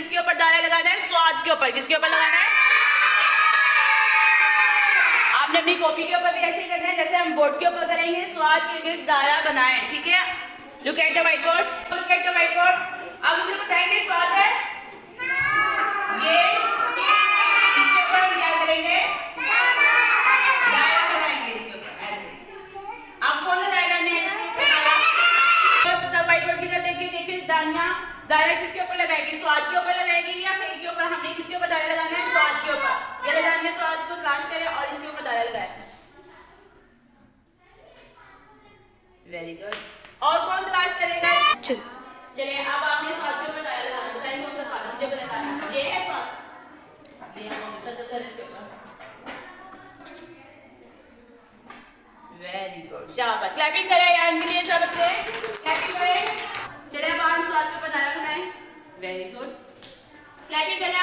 किसके ऊपर दायरा लगाना है? स्वाद के ऊपर। किसके ऊपर लगाना है? आपने अपनी कॉपी के ऊपर भी ऐसे ही करना है जैसे हम बोर्ड के ऊपर करेंगे। स्वाद के लिए दायरा बनाएं, ठीक है। Look at the white board, look at the white board. अब मुझे बताएंगे स्वाद है ये, इसके ऊपर हम क्या करेंगे? दायरा लगाएंगे इसके ऊपर ऐसे। आप कौन सा दायरा नेक्स्ट सब व्हाइट बोर्ड की तरफ देखिए। देखिए दायरा किसके ऊपर लगाएगी? स्वाद के ऊपर लगाएगी या फेक के ऊपर? हमने किसके ऊपर दायरा लगाना है? स्वाद के ऊपर। ये लगाना है, स्वाद को तलाश करें और इसके ऊपर दायरा लगाएं। Very good. और कौन तलाश करेगा? चलिए अब आपने स्वाद के ऊपर दायरा लगाना। बताइए कौन सा स्वाद? मुझे बताना। ये है स्वाद, ये हम सदर इसके ऊपर। वेरी गुड, शाबाश। क्लैपिंग करें यार के लिए सब बच्चे, क्लैपिंग करें। चलिए अब स्वाद के ऊपर दायरा बनाएं। वेरी गुड, क्लैपिंग करें।